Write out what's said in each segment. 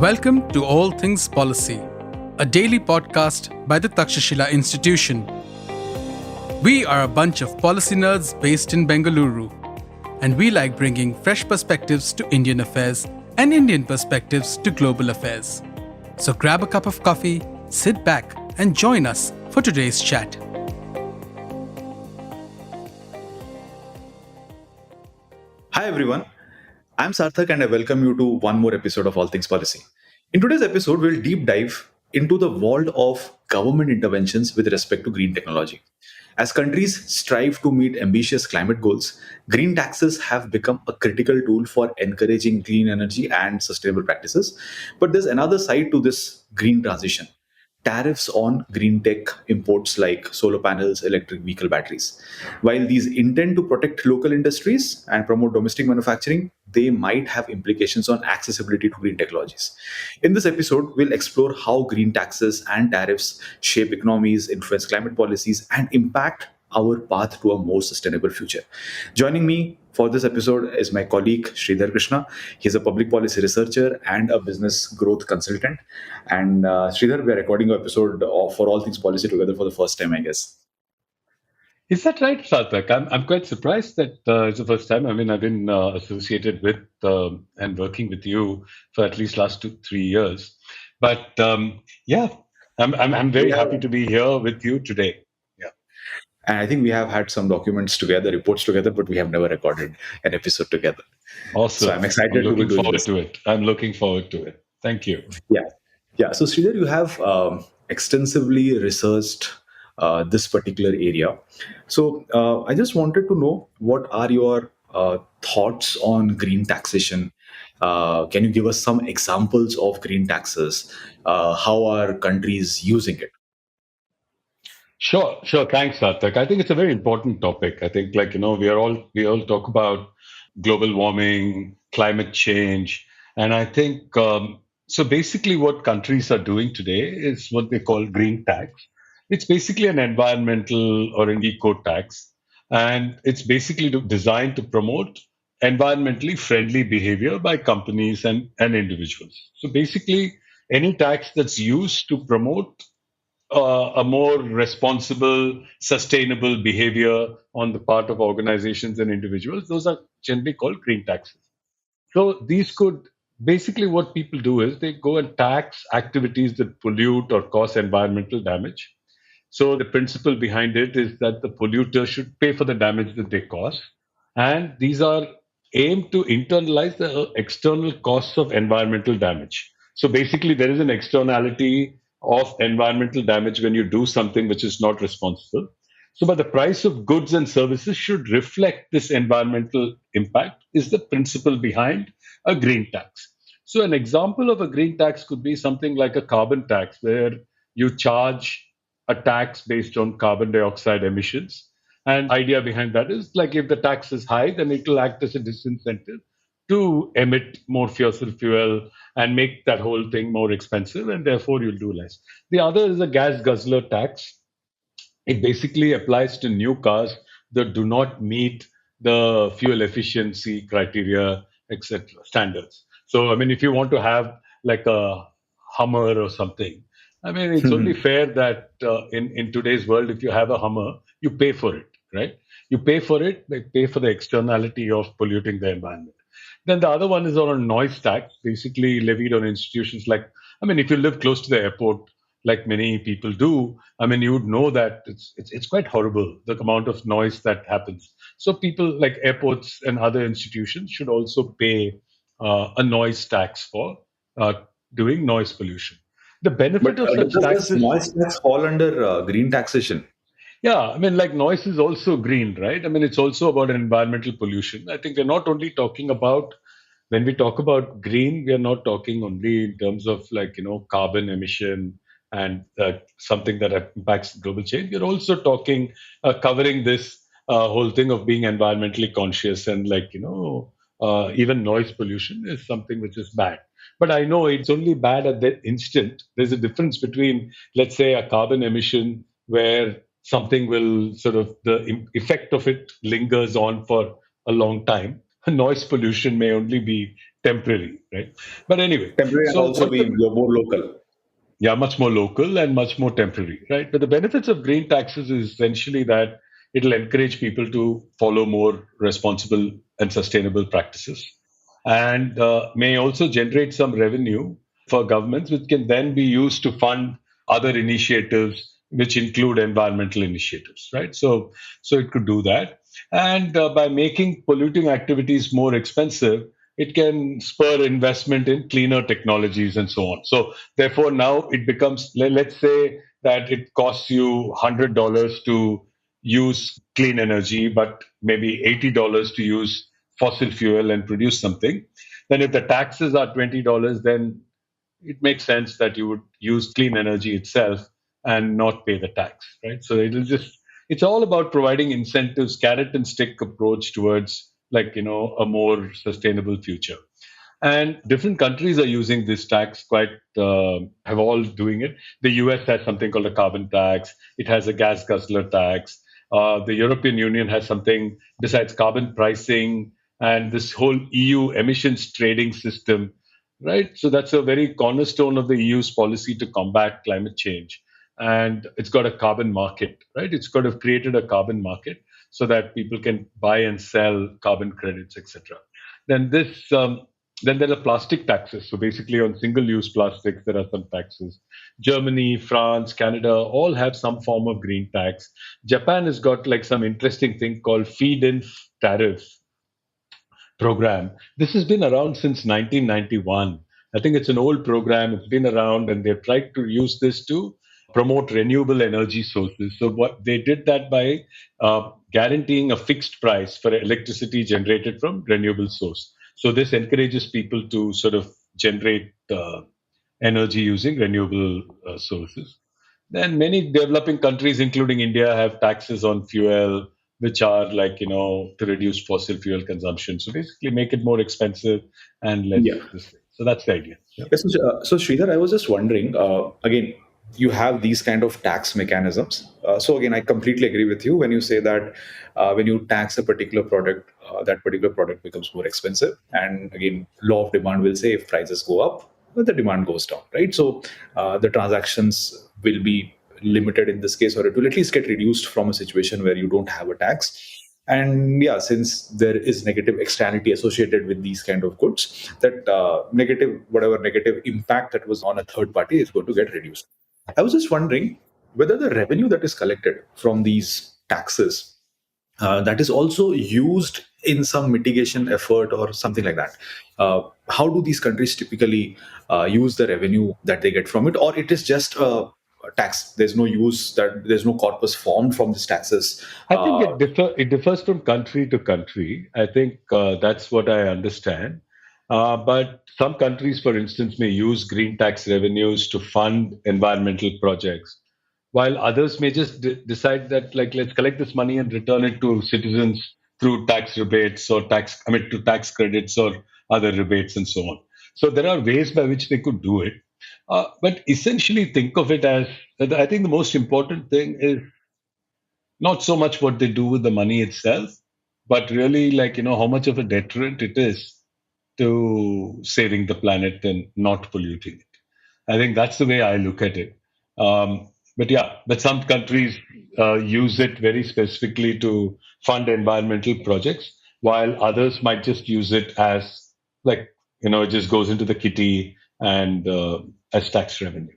Welcome to All Things Policy, a daily podcast by the Takshashila Institution. We are a bunch of policy nerds based in Bengaluru, and we like bringing fresh perspectives to Indian affairs and Indian perspectives to global affairs. So grab a cup of coffee, sit back, and join us for today's chat. Hi everyone, I'm Sarthak and I welcome you to one more episode of All Things Policy. In today's episode, we'll deep dive into the world of government interventions with respect to green technology. As countries strive to meet ambitious climate goals, green taxes have become a critical tool for encouraging clean energy and sustainable practices. But there's another side to this green transition: tariffs on green tech imports like solar panels, electric vehicle batteries. While these intend to protect local industries and promote domestic manufacturing, they might have implications on accessibility to green technologies. In this episode, we'll explore how green taxes and tariffs shape economies, influence climate policies, and impact our path to a more sustainable future. Joining me for this episode is my colleague Sridhar Krishna. He's a public policy researcher and a business growth consultant. And Sridhar, we are recording an episode for All Things Policy together for the first time, I guess. Is that right, Sarthak? I'm quite surprised that it's the first time. I mean, I've been associated with and working with you for at least last 3 years. But yeah, I'm very happy to be here with you today. And I think we have had some documents together, reports together, but we have never recorded an episode together. Awesome. So I'm excited to be doing this. I'm looking forward to it. Thank you. Yeah. So Sridhar, you have extensively researched this particular area. So I just wanted to know, what are your thoughts on green taxation? Can you give us some examples of green taxes? How are countries using it? Sure. Thanks, Sarthak. I think it's a very important topic. I think, we all talk about global warming, climate change, and I think so. Basically, what countries are doing today is what they call green tax. It's basically an environmental or an eco tax, and it's basically designed to promote environmentally friendly behavior by companies and individuals. So basically, any tax that's used to promote a more responsible, sustainable behavior on the part of organizations and individuals, those are generally called green taxes. So these could basically, what people do is they go and tax activities that pollute or cause environmental damage. So the principle behind it is that the polluter should pay for the damage that they cause. And these are aimed to internalize the external costs of environmental damage. So basically, there is an externality of environmental damage when you do something which is not responsible. So, but the price of goods and services should reflect this environmental impact, is the principle behind a green tax. So, an example of a green tax could be something like a carbon tax, where you charge a tax based on carbon dioxide emissions. And the idea behind that is, like, if the tax is high, then it will act as a disincentive to emit more fossil fuel and make that whole thing more expensive, and therefore you'll do less. The other is a gas guzzler tax. It basically applies to new cars that do not meet the fuel efficiency criteria, etc., standards. So, I mean, if you want to have like a Hummer or something, I mean, it's only fair that in today's world, if you have a Hummer, you pay for it, right? You pay for it, they pay for the externality of polluting the environment. Then the other one is on a noise tax, basically levied on institutions like, I mean, if you live close to the airport, like many people do, I mean, you would know that it's quite horrible, the amount of noise that happens. So people like airports and other institutions should also pay a noise tax for doing noise pollution. The benefit of such taxes. Does noise tax fall under green taxation? Yeah, I mean, like, noise is also green, right? I mean, it's also about environmental pollution. I think we're not only talking about, when we talk about green, we are not talking only in terms of carbon emission and something that impacts global change. We're also talking, covering this whole thing of being environmentally conscious, and even noise pollution is something which is bad. But I know it's only bad at that instant. There's a difference between, let's say, a carbon emission where something will the effect of it lingers on for a long time. Noise pollution may only be temporary, right? But anyway, Temporary and so also what be the more local. yeah, much more local and much more temporary, right? But the benefits of green taxes is essentially that it'll encourage people to follow more responsible and sustainable practices, and may also generate some revenue for governments, which can then be used to fund other initiatives, which include environmental initiatives, right? So it could do that, and by making polluting activities more expensive, it can spur investment in cleaner technologies and so on. So therefore, now it becomes, let's say that it costs you $100 to use clean energy, but maybe $80 to use fossil fuel and produce something. Then, if the taxes are $20, then it makes sense that you would use clean energy itself and not pay the tax, right? So it's all about providing incentives, carrot and stick approach towards, like, a more sustainable future. And different countries are using this tax quite, have all doing it. The US has something called a carbon tax. It has a gas guzzler tax. The European Union has something besides carbon pricing and this whole EU emissions trading system, right? So that's a very cornerstone of the EU's policy to combat climate change. And it's got a carbon market, right? It's got to have created a carbon market so that people can buy and sell carbon credits, etc. Then then there are plastic taxes. So basically, on single-use plastics, there are some taxes. Germany, France, Canada all have some form of green tax. Japan has got like some interesting thing called feed-in tariffs program. This has been around since 1991. I think it's an old program. It's been around, and they've tried to use this to promote renewable energy sources. So what they did that by guaranteeing a fixed price for electricity generated from renewable source. So this encourages people to sort of generate energy using renewable sources. Then many developing countries, including India, have taxes on fuel, which are like, to reduce fossil fuel consumption. So basically make it more expensive and less Yeah. this way. So that's the idea. Yeah. Yes, so Sridhar, I was just wondering, again, you have these kind of tax mechanisms. So again, I completely agree with you when you say that when you tax a particular product, that particular product becomes more expensive. And again, law of demand will say if prices go up, well, the demand goes down, right? So the transactions will be limited in this case, or it will at least get reduced from a situation where you don't have a tax. And yeah, since there is negative externality associated with these kind of goods, that negative, whatever negative impact that was on a third party is going to get reduced. I was just wondering whether the revenue that is collected from these taxes, that is also used in some mitigation effort or something like that. How do these countries typically use the revenue that they get from it, or it is just a tax? There's no use, that there's no corpus formed from these taxes. I think it differs from country to country. I think that's what I understand. But some countries, for instance, may use green tax revenues to fund environmental projects, while others may just decide that, like, let's collect this money and return it to citizens through tax rebates or to tax credits or other rebates and so on. So there are ways by which they could do it. But essentially, think of it as, I think the most important thing is not so much what they do with the money itself, but really, like, how much of a deterrent it is to saving the planet and not polluting it. I think that's the way I look at it. But yeah, but some countries use it very specifically to fund environmental projects, while others might just use it as, like, it just goes into the kitty and as tax revenue.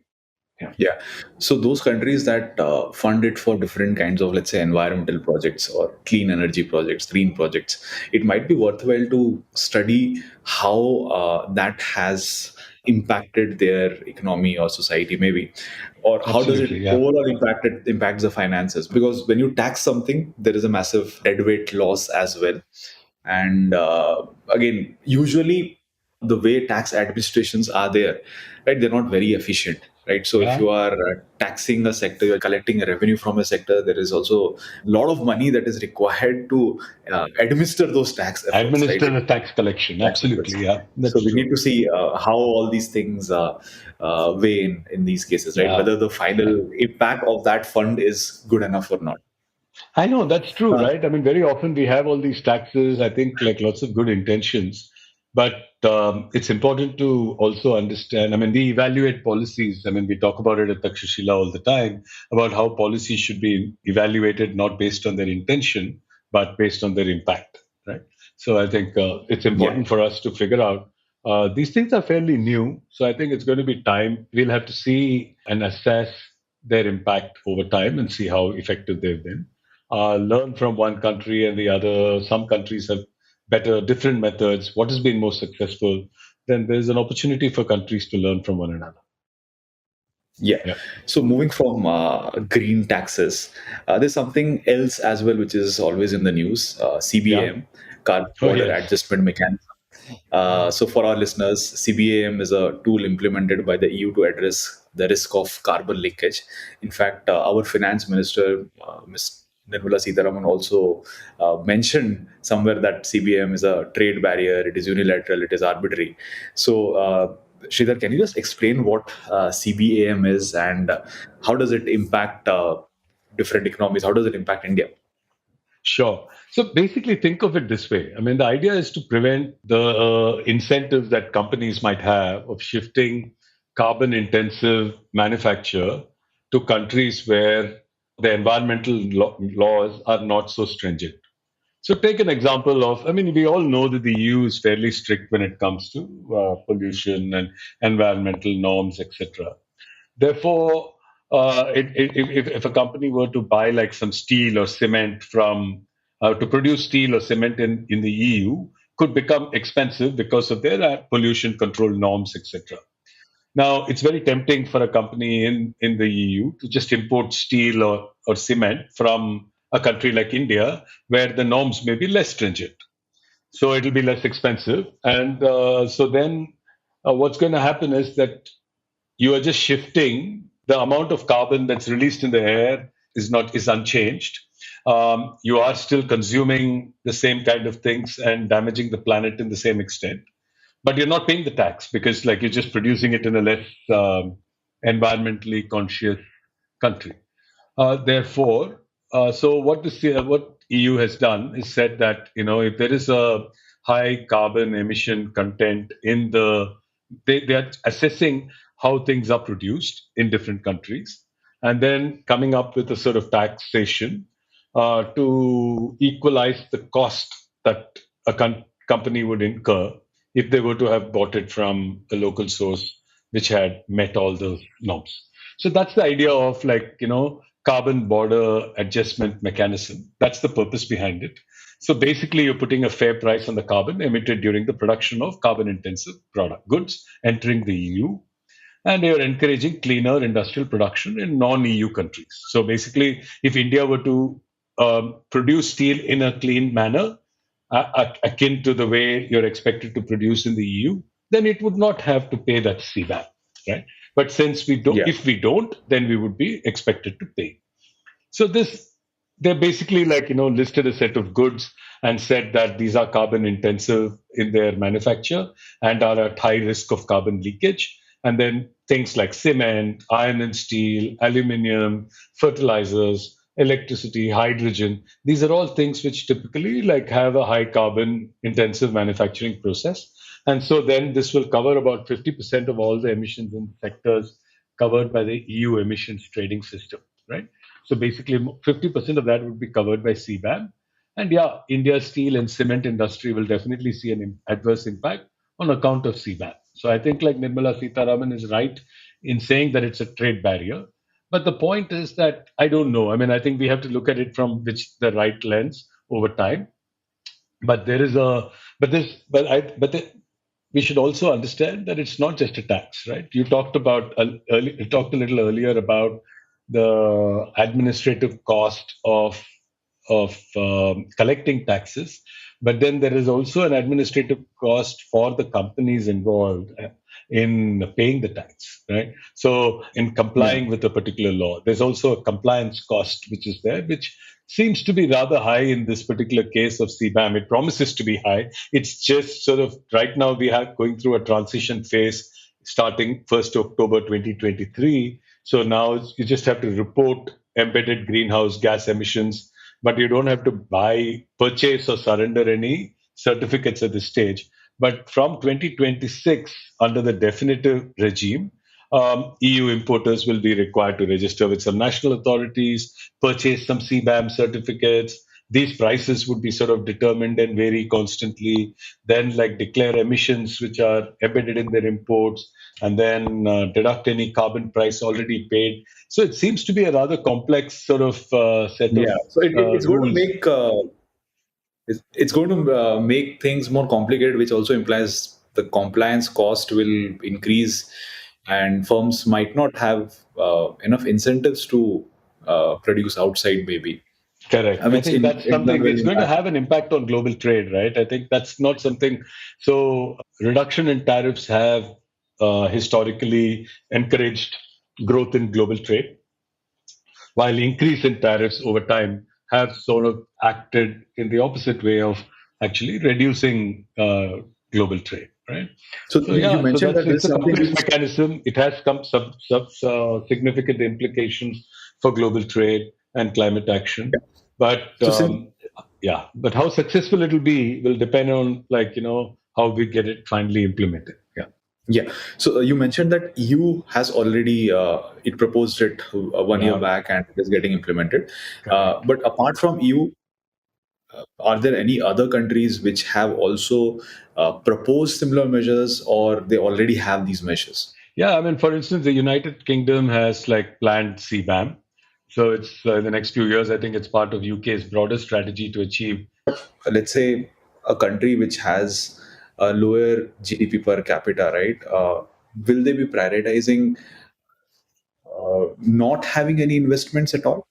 Yeah. Yeah. So those countries that fund it for different kinds of, let's say, environmental projects or clean energy projects, green projects, it might be worthwhile to study how that has impacted their economy or society, maybe, or how does it Absolutely. Yeah. overall impacts the finances. Because when you tax something, there is a massive deadweight loss as well. And again, usually the way tax administrations are there, right, they're not very efficient, right? So if Yeah. you are taxing a sector, you're collecting a revenue from a sector, there is also a lot of money that is required to administer those tax efforts, right? Administer the tax collection. Tax efforts. Absolutely. Yeah. So That's we true. need to see how all these things weigh in these cases, right? Yeah. Whether the final impact of that fund is good enough or not. I know that's true, Uh, right? I mean, very often we have all these taxes, I think, like lots of good intentions, But it's important to also understand. I mean, we evaluate policies. I mean, we talk about it at Takshashila all the time about how policies should be evaluated not based on their intention, but based on their impact, right? So I think it's Yeah. important for us to figure out. These things are fairly new, so I think it's going to be time. We'll have to see and assess their impact over time and see how effective they've been. Learn from one country and the other. Some countries have better, different methods. What has been most successful? Then there's an opportunity for countries to learn from one another. Yeah. Yeah. So moving from green taxes, there's something else as well, which is always in the news, Yeah. CBAM, Carbon Oh, Border yes. Adjustment Mechanism. So, for our listeners, CBAM is a tool implemented by the EU to address the risk of carbon leakage. In fact, our finance minister, Ms. Nirmala Sitharaman, also mentioned somewhere that CBAM is a trade barrier, it is unilateral, it is arbitrary. So, Sridhar, can you just explain what CBAM is and how does it impact different economies? How does it impact India? Sure. So basically, think of it this way. I mean, the idea is to prevent the incentives that companies might have of shifting carbon intensive manufacture to countries where the environmental laws are not so stringent. So, take an example of, I mean, we all know that the EU is fairly strict when it comes to pollution and environmental norms, etc. Therefore, if a company were to buy like some steel or cement from to produce steel or cement in the EU, could become expensive because of their pollution control norms, etc. Now, it's very tempting for a company in the EU to just import steel or cement from a country like India, where the norms may be less stringent. So it'll be less expensive. And so then what's going to happen is that you are just shifting the amount of carbon that's released in the air is unchanged. You are still consuming the same kind of things and damaging the planet in the same extent, but you're not paying the tax because like you're just producing it in a less environmentally conscious country. Therefore, so what EU has done is said that if there is a high carbon emission content in they are assessing how things are produced in different countries, and then coming up with a sort of taxation to equalize the cost that a company would incur if they were to have bought it from a local source which had met all those norms. So that's the idea of carbon border adjustment mechanism. That's the purpose behind it. So basically, you're putting a fair price on the carbon emitted during the production of carbon intensive product goods entering the EU, and you're encouraging cleaner industrial production in non-EU countries. So basically, if India were to produce steel in a clean manner, akin to the way you're expected to produce in the EU, then it would not have to pay that CBAM, right? But since we don't, Yeah. if we don't, then we would be expected to pay. So they're basically listed a set of goods and said that these are carbon intensive in their manufacture and are at high risk of carbon leakage. And then things like cement, iron and steel, aluminium, fertilizers, electricity, hydrogen. These are all things which typically have a high carbon intensive manufacturing process. And so then this will cover about 50% of all the emissions in sectors covered by the EU emissions trading system, right? So basically, 50% of that would be covered by CBAM. And yeah, India's steel and cement industry will definitely see an adverse impact on account of CBAM. So I think like Nirmala Sitharaman is right in saying that it's a trade barrier. But the point is that I don't know. I mean, I think we have to look at it from the right lens over time. But there is a but this but I but the, we should also understand that it's not just a tax, right? You talked a little earlier about the administrative cost of collecting taxes, but then there is also an administrative cost for the companies involved in paying the tax, right? So in Yeah. complying with a particular law, there's also a compliance cost which is there, which seems to be rather high in this particular case of CBAM. It promises to be high. It's just sort of right now we are going through a transition phase starting 1st October 2023. So now you just have to report embedded greenhouse gas emissions, but you don't have to purchase or surrender any certificates at this stage. But from 2026, under the definitive regime, EU importers will be required to register with some national authorities, purchase some CBAM certificates. These prices would be sort of determined and vary constantly. Then, like, declare emissions which are embedded in their imports, and then deduct any carbon price already paid. So it seems to be a rather complex sort of set of Yeah. So it's going to rules. make it's going to make things more complicated, which also implies the compliance cost will increase, and firms might not have enough incentives to produce outside, maybe, Correct. I which think that's in turn something will it's going to impact. have an impact on global trade, right? I think that's not something. So, reduction in tariffs have historically encouraged growth in global trade, while increase in tariffs over time have sort of acted in the opposite way of actually reducing global trade, right? So So you yeah, so mentioned that's that this it's is a something complex which. mechanism. It has some significant implications for global trade and climate action, but So since yeah, but how successful it'll be will depend on, like, how we get it finally implemented. Yeah. Yeah. So you mentioned that EU has already it proposed it 1 year Yeah. back and it is getting implemented. Correct. But apart from EU, are there any other countries which have also proposed similar measures, or they already have these measures? Yeah, I mean, for instance, the United Kingdom has like planned CBAM. So it's in the next few years, I think it's part of UK's broader strategy to achieve. Let's say a country which has a lower GDP per capita, right? Will they be prioritizing not having any investments at all?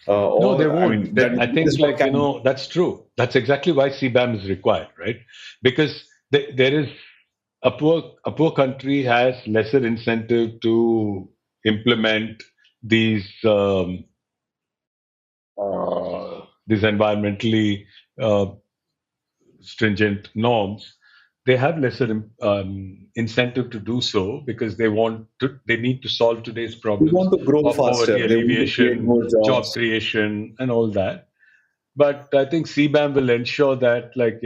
No, they Or I won't. mean, that I is think, what like, can. that's true. That's exactly why CBAM is required, right? Because there is a poor country has lesser incentive to implement these these environmentally uh, stringent norms. They have lesser incentive to do so because they need to solve today's They problems want to grow of poverty faster. They want to create alleviation, more job jobs. creation, and all that. But I think CBAM will ensure that, like,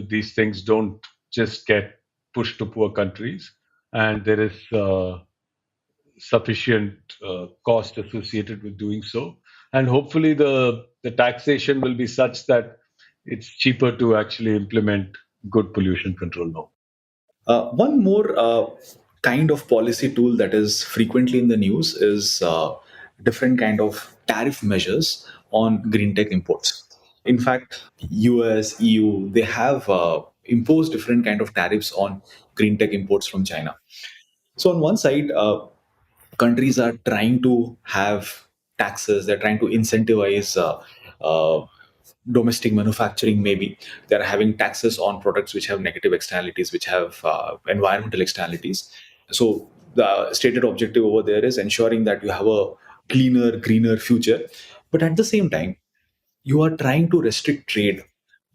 these things don't just get pushed to poor countries, and there is sufficient cost associated with doing so. And hopefully, the taxation will be such that it's cheaper to actually implement good pollution control law. One more kind of policy tool that is frequently in the news is different kind of tariff measures on green tech imports. In fact, US, EU, they have imposed different kind of tariffs on green tech imports from China. So on one side, countries are trying to have taxes. They're trying to incentivize domestic manufacturing. Maybe they're having taxes on products which have negative externalities, which have environmental externalities. So the stated objective over there is ensuring that you have a cleaner, greener future. But at the same time, you are trying to restrict trade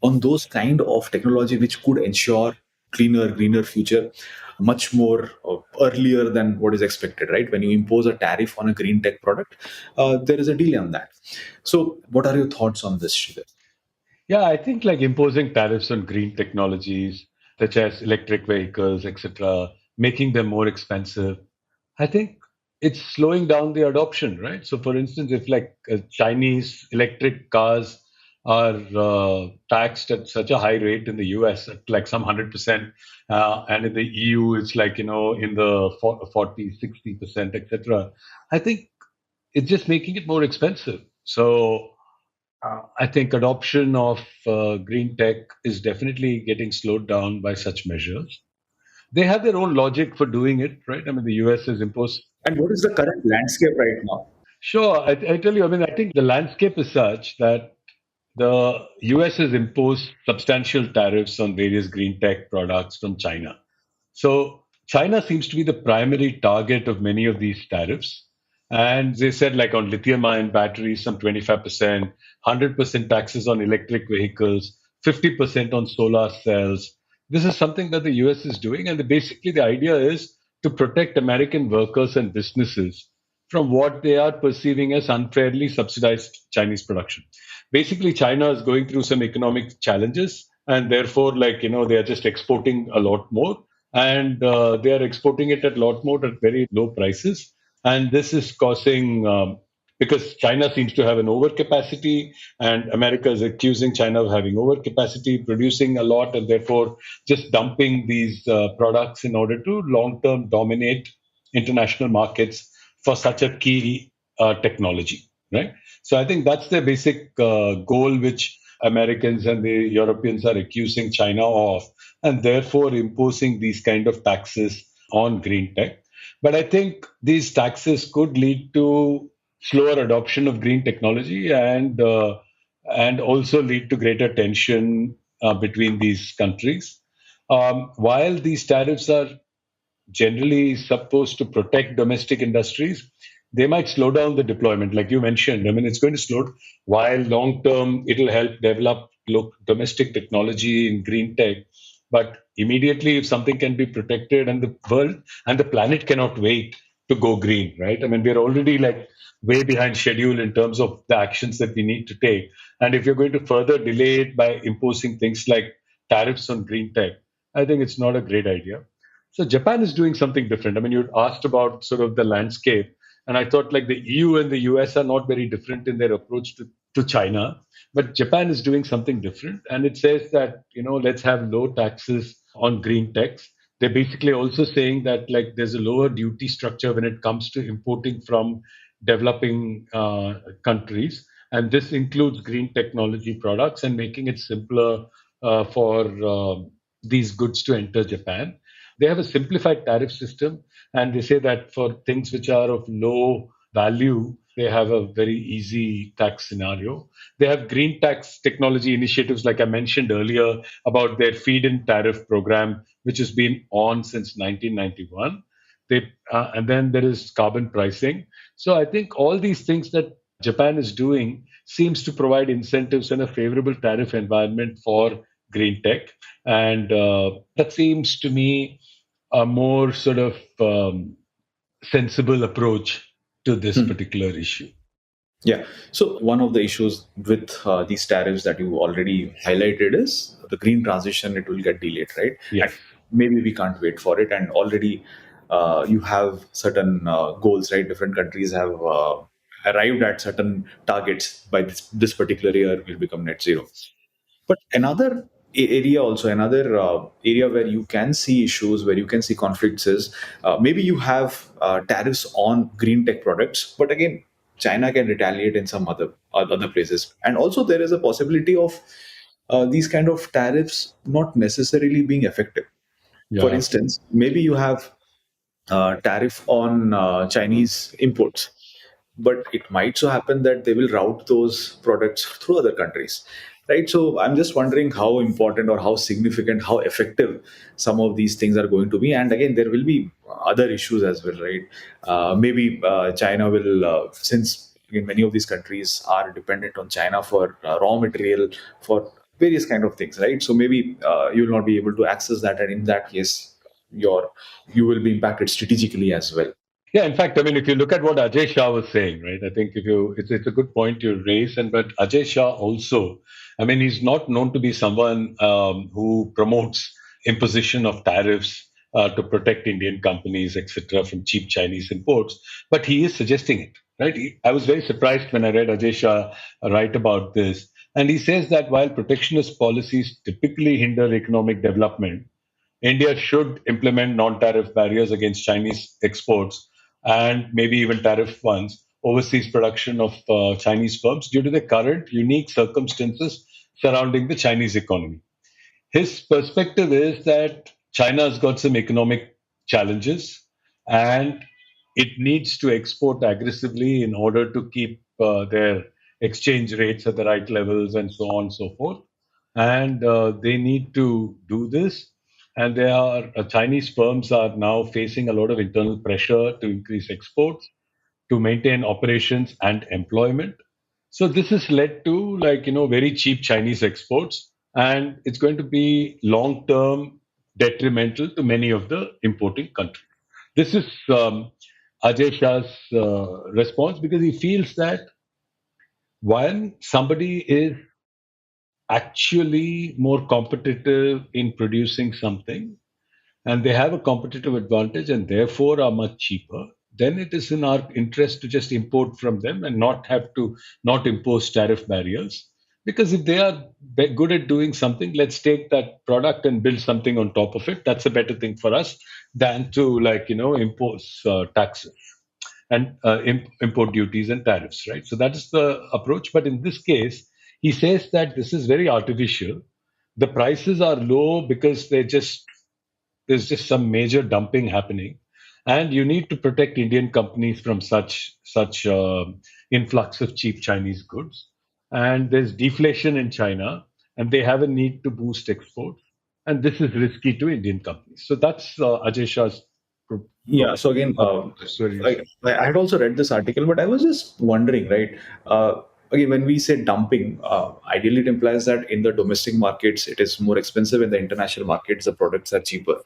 on those kind of technology which could ensure cleaner, greener future much more earlier than what is expected, right? When you impose a tariff on a green tech product, there is a delay on that. So what are your thoughts on this, Sridhar? Yeah, I think, like, imposing tariffs on green technologies such as electric vehicles, etc., making them more expensive, I think it's slowing down the adoption, right? So, for instance, if, like, Chinese electric cars are taxed at such a high rate in the US, at like some 100%, and in the EU, it's like, in the 40, 60%, etc., I think it's just making it more expensive. So, I think adoption of green tech is definitely getting slowed down by such measures. They have their own logic for doing it, right? I mean, the US has imposed. And what is the current landscape right now? Sure, I tell you, I mean, I think the landscape is such that the US has imposed substantial tariffs on various green tech products from China. So China seems to be the primary target of many of these tariffs. And they said, like, on lithium ion batteries, some 25%, 100% taxes on electric vehicles, 50% on solar cells. This is something that the US is doing. And basically, the idea is to protect American workers and businesses from what they are perceiving as unfairly subsidized Chinese production. Basically, China is going through some economic challenges, and therefore, they are just exporting a lot more, and they are exporting it at a lot more at very low prices, and this is causing. Because China seems to have an overcapacity, and America is accusing China of having overcapacity, producing a lot, and therefore just dumping these products in order to long term dominate international markets for such a key technology, right? So I think that's the basic goal which Americans and the Europeans are accusing China of, and therefore imposing these kind of taxes on green tech. But I think these taxes could lead to slower adoption of green technology, and also lead to greater tension between these countries. While these tariffs are generally supposed to protect domestic industries, they might slow down the deployment, like you mentioned. I mean, it's going to slow. While long term, it'll help develop domestic technology in green tech. But immediately, if something can be protected, and the world and the planet cannot wait to go green, right? I mean, we're already like way behind schedule in terms of the actions that we need to take. And if you're going to further delay it by imposing things like tariffs on green tech, I think it's not a great idea. So Japan is doing something different. I mean, you asked about sort of the landscape, and I thought like the EU and the US are not very different in their approach to China, but Japan is doing something different, and it says that let's have low taxes on green techs. They're basically also saying that like there's a lower duty structure when it comes to importing from developing countries, and this includes green technology products and making it simpler for these goods to enter Japan. They have a simplified tariff system, and they say that for things which are of low value, they have a very easy tax scenario. They have green tax technology initiatives, like I mentioned earlier, about their feed in tariff program, which has been on since 1991. And then there is carbon pricing. So I think all these things that Japan is doing seems to provide incentives and a favorable tariff environment for green tech. And that seems to me a more sort of sensible approach to this particular issue. Yeah. So one of the issues with these tariffs that you already highlighted is the green transition. It will get delayed, right? Yes. And maybe we can't wait for it. And already you have certain goals, right? Different countries have arrived at certain targets. By this particular year, will become net zero. But another area, also another area where you can see issues, where you can see conflicts is maybe you have tariffs on green tech products, but again, China can retaliate in some other places, and also there is a possibility of these kind of tariffs not necessarily being effective. For Yeah. instance, maybe you have tariff on Chinese imports, but it might so happen that they will route those products through other countries, right? So I'm just wondering how important or how significant, how effective some of these things are going to be. And again, there will be other issues as well, right? Maybe China will, since again, many of these countries are dependent on China for raw material, for various kind of things, right? So maybe you will not be able to access that, and in that case, your you will be impacted strategically as well. Yeah, in fact, I mean, if you look at what Ajay Shah was saying, right, I think it's a good point you raise. And but Ajay Shah also, I mean, he's not known to be someone who promotes imposition of tariffs to protect Indian companies, etc., from cheap Chinese imports. But he is suggesting it, right? I was very surprised when I read Ajay Shah write about this, and he says that while protectionist policies typically hinder economic development, India should implement non-tariff barriers against Chinese exports, and maybe even tariff ones, overseas production of Chinese firms due to the current unique circumstances surrounding the Chinese economy. His perspective is that China has got some economic challenges, and it needs to export aggressively in order to keep their exchange rates at the right levels and so on and so forth. And they need to do this. And there are Chinese firms are now facing a lot of internal pressure to increase exports, to maintain operations and employment. So this has led to very cheap Chinese exports, and it's going to be long term detrimental to many of the importing countries. This is Ajay Shah's response, because he feels that when somebody is actually more competitive in producing something, and they have a competitive advantage and therefore are much cheaper, then it is in our interest to just import from them and not impose tariff barriers. Because if they are good at doing something, let's take that product and build something on top of it. That's a better thing for us than to impose taxes and import duties and tariffs, right? So that is the approach. But in this case, he says that this is very artificial. The prices are low because there's just some major dumping happening, and you need to protect Indian companies from such influx of cheap Chinese goods. And there's deflation in China, and they have a need to boost exports, and this is risky to Indian companies. So that's Ajay Shah's. Yeah. So again, I had also read this article, but I was just wondering, right? Again, when we say dumping, ideally it implies that in the domestic markets it is more expensive. In the international markets, the products are cheaper.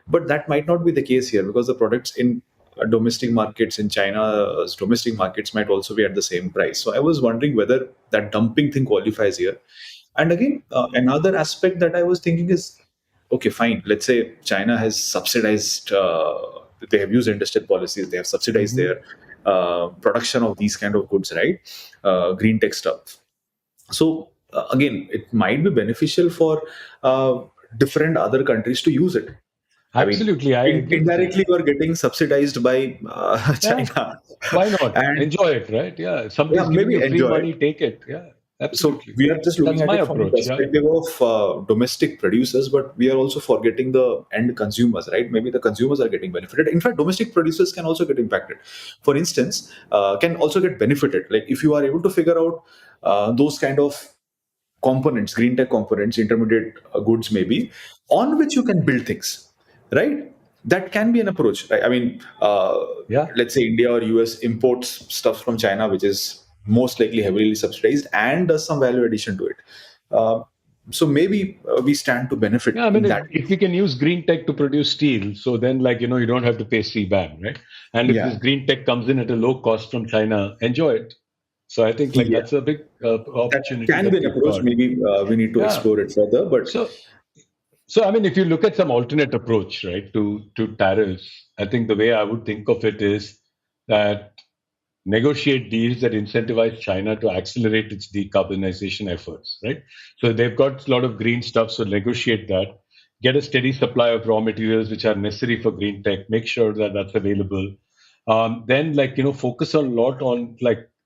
But that might not be the case here, because the products in domestic markets in China's domestic markets might also be at the same price. So I was wondering whether that dumping thing qualifies here. And again, another aspect that I was thinking is, okay, fine. Let's say China has subsidized. They have used industrial policies. They have subsidized Mhm. their production of these kind of goods, right? Green tech stuff. So again, it might be beneficial for different other countries to use it. I mean, Absolutely, I agree with you. indirectly, we're getting subsidized by Yeah, China, why not and enjoy it, right? Yeah, yeah, somebody's giving maybe you free enjoy it. money, take it. Yeah, So absolutely. we are just looking That's at my it from the approach. Yeah. perspective of domestic producers, but we are also forgetting the end consumers, right? Maybe the consumers are getting benefited. In fact, domestic producers can also get impacted. For instance, can also get benefited. Like if you are able to figure out those kind of components, green tech components, intermediate goods, maybe on which you can build things, right? That can be an approach. Right? I mean, Yeah. let's say India or US imports stuff from China, which is most likely heavily subsidized and does some value addition to it. Uh, so maybe we stand to benefit Yeah, I mean, in if, that if case. we can use green tech to produce steel, so then, you don't have to pay CBAM, right? And if this Yeah, green tech comes in at a low cost from China, enjoy it. So I think yeah, that's a big that opportunity can be that an we've approach. got. Maybe we need to Yeah. explore it further. But So, so I mean, if you look at some alternate approach, right, to tariffs, I think the way I would think of it is that negotiate deals that incentivize China to accelerate its decarbonization efforts, right? So they've got a lot of green stuff, so negotiate that. Get a steady supply of raw materials which are necessary for green tech. Make sure that that's available. Then, focus a lot on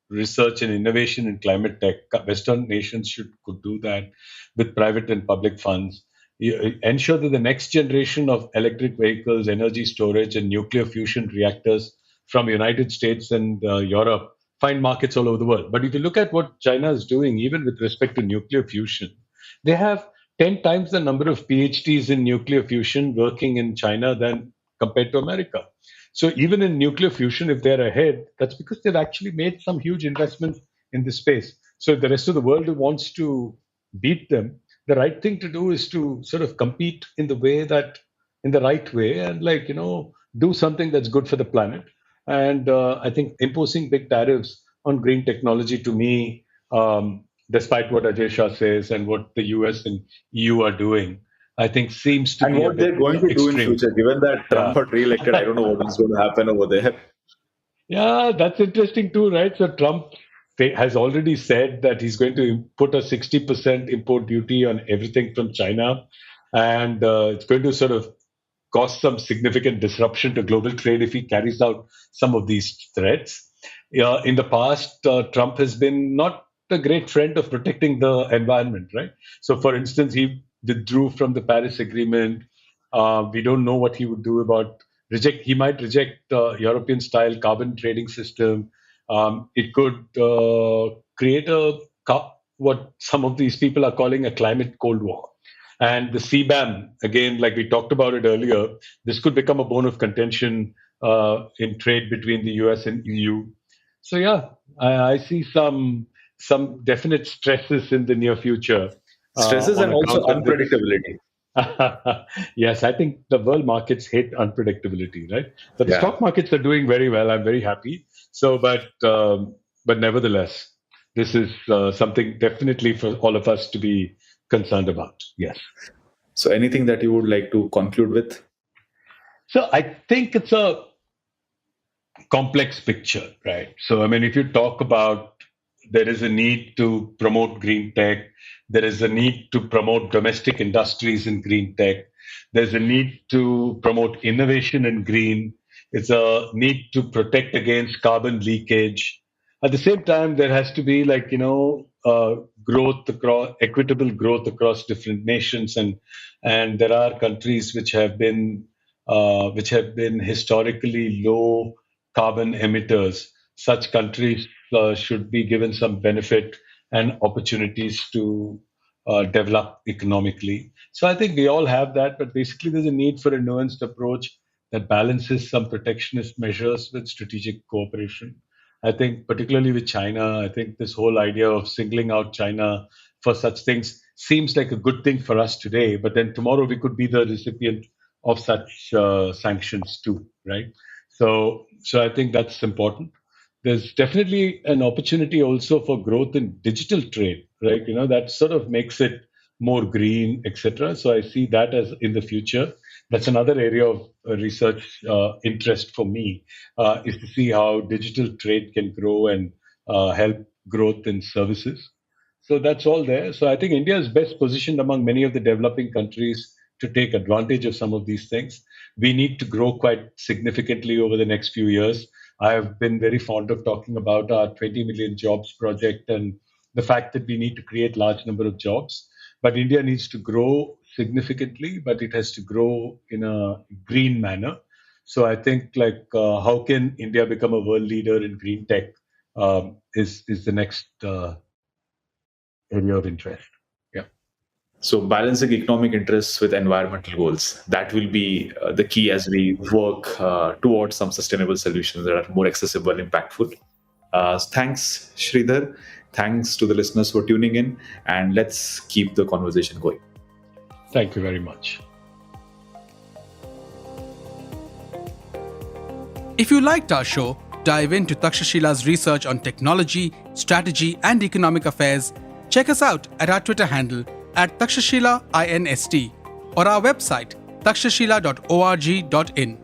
research and innovation in climate tech. Western nations should could do that with private and public funds. Ensure that the next generation of electric vehicles, energy storage, and nuclear fusion reactors from United States and Europe find markets all over the world. But if you look at what China is doing, even with respect to nuclear fusion, they have 10 times the number of PhDs in nuclear fusion working in China than compared to America. So even in nuclear fusion, if they're ahead, that's because they've actually made some huge investments in this space. So if the rest of the world wants to beat them, the right thing to do is to sort of compete in the right way and do something that's good for the planet. And I think imposing big tariffs on green technology to me, despite what Ajay Shah says and what the US and EU are doing, I think seems to and be a what bit they're going to do in extreme. future, given that Trump Yeah. got re-elected, I don't know what is going to happen over there. Yeah, that's interesting too, right? So Trump has already said that he's going to put a 60% import duty on everything from China, and it's going to sort of cause some significant disruption to global trade if he carries out some of these threats. In the past, Trump has been not a great friend of protecting the environment, right? So, for instance, he withdrew from the Paris Agreement. We don't know what he would do about reject. He might reject European-style carbon trading system. It could create what some of these people are calling a climate cold war. And the CBAM, again, like we talked about it earlier, this could become a bone of contention in trade between the US and EU. So yeah, I see some definite stresses in the near future Stresses on and also account of this. unpredictability. Yes, I think the world markets hate unpredictability, right? But the Yeah. stock markets are doing very well. I'm very happy. So, but nevertheless, this is something definitely for all of us to be concerned about. Yes. So anything that you would like to conclude with? So I think it's a complex picture, right? So, I mean, if you talk about there is a need to promote green tech, there is a need to promote domestic industries in green tech, there's a need to promote innovation in green, it's a need to protect against carbon leakage. At the same time, there has to be growth across equitable growth across different nations, and there are countries which have been historically low carbon emitters. Such countries should be given some benefit and opportunities to develop economically. So I think we all have that, but basically there's a need for a nuanced approach that balances some protectionist measures with strategic cooperation. I think, particularly with China, I think this whole idea of singling out China for such things seems like a good thing for us today, but then tomorrow we could be the recipient of such sanctions too, right? So I think that's important. There's definitely an opportunity also for growth in digital trade, right? That sort of makes it more green, etc. So I see that as in the future. That's another area of research interest for me, is to see how digital trade can grow and help growth in services. So that's all there. So I think India is best positioned among many of the developing countries to take advantage of some of these things. We need to grow quite significantly over the next few years. I have been very fond of talking about our 20 million jobs project and the fact that we need to create large number of jobs. But India needs to grow significantly, but it has to grow in a green manner. So I think how can India become a world leader in green tech is the next area of interest. Yeah. So balancing economic interests with environmental goals, that will be the key as we work towards some sustainable solutions that are more accessible, impactful. Thanks, Sridhar. Thanks to the listeners for tuning in, and let's keep the conversation going. Thank you very much. If you liked our show, dive into Takshashila's research on technology, strategy, and economic affairs. Check us out at our Twitter handle @Takshashila INST or our website takshashila.org.in.